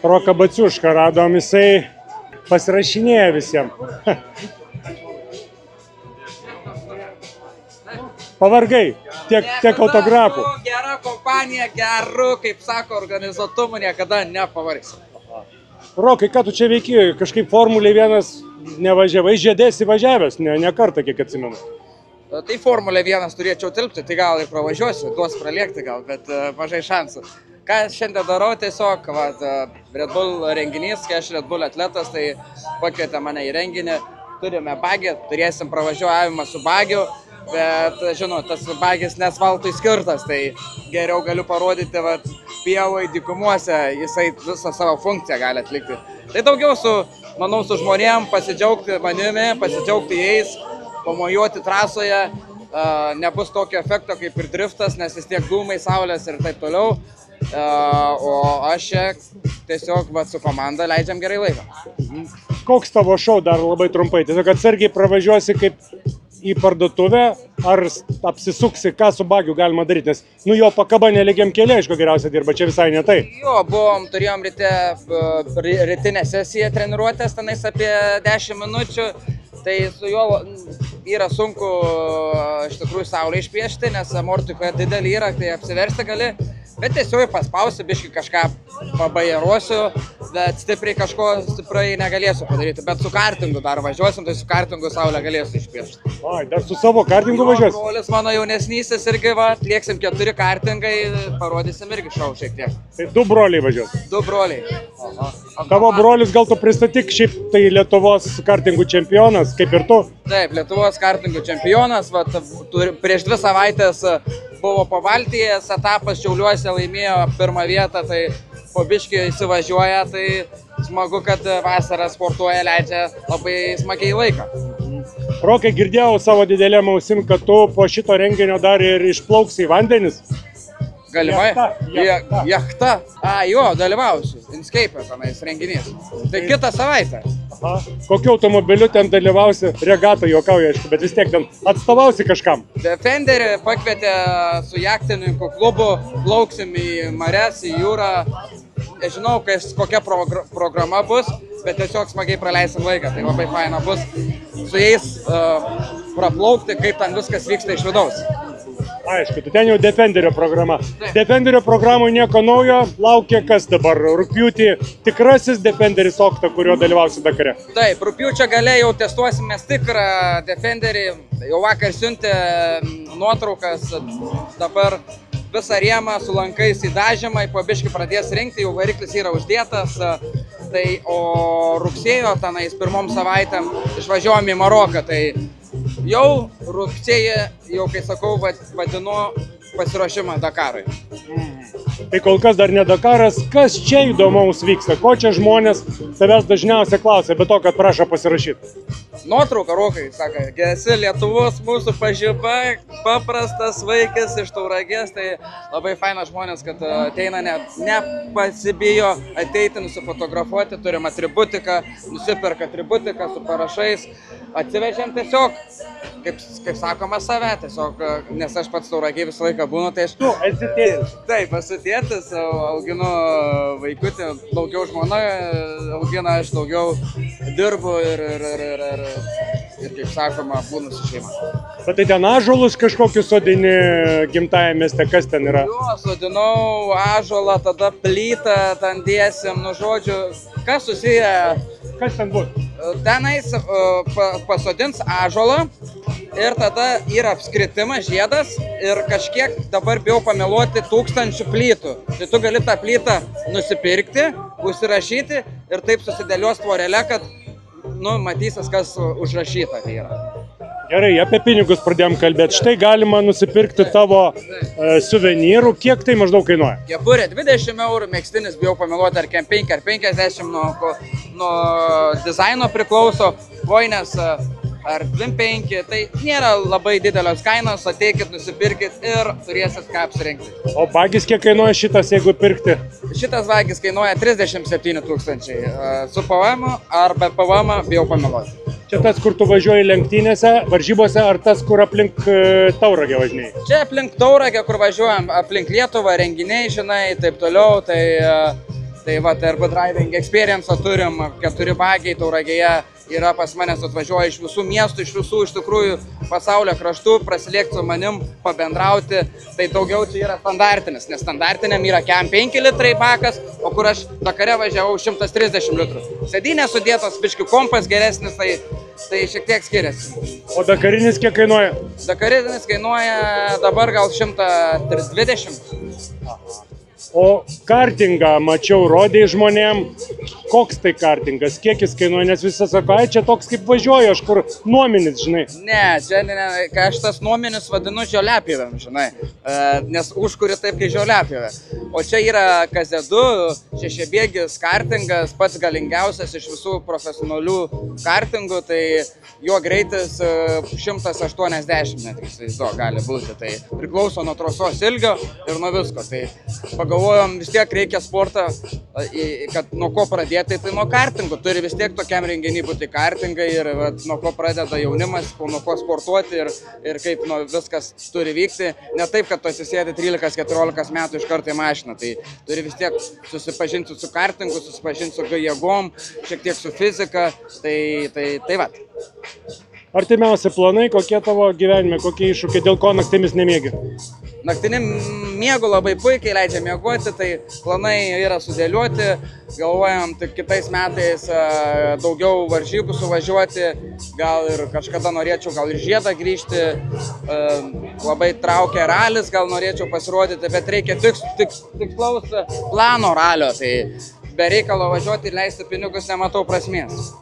Roką Baciušką radom, jisai pasirašinėja visiems. Pavargai, tiek autografų. Gera kompanija, geru, kaip sako, organizuotumų niekada nepavargsi. Rokai, ką tu čia veiki? Kažkaip Formulė 1 nevažiavai, žiedės įvažiavęs, ne kartą, kiek atsimenu. Tai Formulė 1 turėčiau tilpti, tai gal ir pravažiuosiu, duos praliekti gal, bet mažai šansų. Ką šiandien darau, tiesiog, Red Bull renginys, kai aš Red Bull atletas, tai pakvietė mane į renginį, turime bagį, turėsim pravažiuojimą su bagiu, bet, žinot, tas bagis nesvaltui skirtas, tai geriau galiu parodyti, pievoj, dykumuose, jisai visą savo funkciją gali atlikti. Tai daugiau manau, su žmonėm pasidžiaugti manimi, pasidžiaugti jais, pamojuoti trasoje, nebus tokio efekto kaip ir driftas, nes vis tiek dūmai, saulės ir taip toliau. O aš čia tiesiog su komanda leidžiam gerai laiką. Koks tavo šou dar labai trumpai? Tiesiog atsargiai pravažiuosi kaip į parduotuvę, ar apsisuksi, ką su bagiu galima daryti, nes jo pakaba nelygiam keliai, aišku, geriausia dirba, čia visai ne tai. Jo, turėjom rytinę sesiją treniruotės, tenais apie 10 minučių, tai su juo yra sunku iš tikrųjų saulę išpiešti, nes amortikoje didelį yra, tai apsiversti gali. Bet tiesiog paspausiu, biškį kažką pabairuosiu, bet stipriai negalėsiu padaryti. Bet su kartingu dar važiuosim, tai su kartingu saulę galėsiu išpiešti. Dar su savo kartingu važiuosim? Brolis mano jaunesnysis irgi, atlieksim 4 kartingai, parodysim irgi šau šiek tiek. Tai 2 broliai važiuos? 2 broliai. Tavo brolis, gal tu pristatyk, šiaip tai Lietuvos kartingų čempionas, kaip ir tu? Taip, Lietuvos kartingų čempionas, prieš 2 savaitės buvo Pabaltijos etapas, Šiauliuose laimėjo 1 vietą, tai po biškį įsivažiuoja, tai smagu, kad vasarą sportuoja, leidžia labai smagiai laiką. Rokai, girdėjau savo didelėm ausim, kad tu po šito renginio dar ir išplauksi į vandenis. Galimai? Jachta. Jo, dalyvausiu. Inscape tenais renginys. Tai kitą savaitę. Kokiu automobiliu ten dalyvausi? Regatą juokauja, aišku, bet vis tiek ten atstovausi kažkam. Defenderį pakvietė su jachtininkų klubu, plauksim į marias, į jūrą. Nežinau, kokia programa bus, bet tiesiog smagiai praleisim laiką. Tai labai faina bus su jais praplaukti, kaip ten viskas vyksta iš vidaus. Aišku, tai ten jau Defenderio programa. Defenderio programų nieko naujo, laukia kas dabar? Rugpjūtį tikrasis Defenderis Okta, kurio dalyvausi Dakare. Taip, rugpjūčio gale jau testuosimės tikrą Defenderį, jau vakar siuntė nuotraukas, dabar visą rėmą su lankais į dažymą, po biškį pradės rinkti, jau variklis yra uždėtas, o rugsėjo tenais 1 savaitėm išvažiuojam į Maroką, tai jau rugsėjį, jau kai sakau, vadinu pasiruošimą Dakarui. Tai kol kas dar ne Dakaras, kas čia įdomaus vyksta, ko čia žmonės tavęs dažniausiai klausia, be to, kad prašo pasirašyti? Nuotrauka, Rokai, sako, esi Lietuvos mūsų pažiba, paprastas vaikas iš Tauragės, tai labai faina žmonės, kad ateina nepasibijo ateiti, nusifotografuoti, turim atributiką, nusiperka atributiką su parašais, atsivežėm tiesiog, kaip sakoma, save, tiesiog, nes aš pats Tauragėj visą laiką būnu, tai aš... Tu esi tėtis? Taip, esu tėtis, auginu vaikutį, daugiau žmona augina, aš daugiau dirbu ir kaip sakoma, būnu su šeima. Bet tai ten ąžuolus kažkokius sodini gimtajame mieste, kas ten yra? Jo, sodinau ąžuolą, tada plytą ten dėsim, žodžiu, kas susiję... Kas ten bus? Tenais pasodins ąžuolą ir tada yra apskritimas, žiedas ir kažkiek dabar bijau pameluoti 1000 plytų. Tai tu gali tą plytą nusipirkti, užsirašyti ir taip susidėlios tvorelę, kad matysis, kas užrašyta tai yra. Gerai, apie pinigus pradėjom kalbėti. Štai galima nusipirkti tavo suvenyrų. Kiek tai maždaug kainuoja? Kepurė 20 eurų, megztinis bijau pameluoti ar 5 ar 50, nuo dizaino priklauso. Kojinės ar 25, tai nėra labai didelios kainos, ateikit, nusipirkit ir turėsit ką apsirinkti. O bagis kiek kainuoja šitas, jeigu pirkti? Šitas vagis kainuoja 37 000 su PVM ar be PVM bijau pameluoti. Čia tas, kur tu važiuoji lenktynėse, varžybose, ar tas, kur aplink Tauragę važinėjai? Čia aplink Tauragę, kur važiuojam, aplink Lietuvą, renginiai, žinai, taip toliau, tai va, RB Driving Experience turim, 4 bagiai Tauragėje yra pas manęs, atvažiuoja iš visų miestų, iš visų iš tikrųjų pasaulio kraštų, prasilėkti su manim, pabendrauti, tai daugiau čia yra standartinis, nes standartiniam yra kem 5 litrai bakas, o kur aš Dakare važiavau 130 litrų. Sėdynės sudėtos, biškių kompas geresnis, tai šiek tiek skiriasi. O dakarinis kiek kainuoja? Dakarinis kainuoja dabar gal 120. O kartingą mačiau, rodėjai žmonėm, koks tai kartingas, kiek jis kainuoja, nes visi sako, ai čia toks kaip važiuoju, aš kur nuominis, žinai. Ne, čia aš tas nuominis vadinu žiolepjovėm, žinai, nes užkuri taip kaip žiolepjovė. O čia yra KZ2, šešiabėgis kartingas, pats galingiausias iš visų profesionalių kartingų, tai jo greitis 180 net, gali būti, tai priklauso nuo trasos ilgio ir nuo visko. Tai pagalvojom, vis tiek reikia sportą, kad nuo ko pradėti, tai nuo kartingų. Turi vis tiek tokiam renginį būti kartingai ir nuo ko pradeda jaunimas, nuo ko sportuoti ir kaip viskas turi vykti. Ne taip, kad tu atsisėdi 13-14 metų iš karto į mašiną. Tai turi vis tiek susipažinti su kartingu, susipažinti su jėgom, šiek tiek su fizika. Tai va. Artimiausi planai, kokie tavo gyvenime, kokie iššūkiai, dėl ko naktimis nemiegi? Naktinim miegu labai puikiai, leidžia miegoti, tai planai yra sudėlioti, galvojam tik kitais metais daugiau varžybų suvažiuoti, gal ir kažkada norėčiau gal ir žiedą grįžti, labai traukia ralis, gal norėčiau pasirodyti, bet reikia tikslaus plano ralio, tai be reikalo važiuoti ir leisti pinigus nematau prasmės.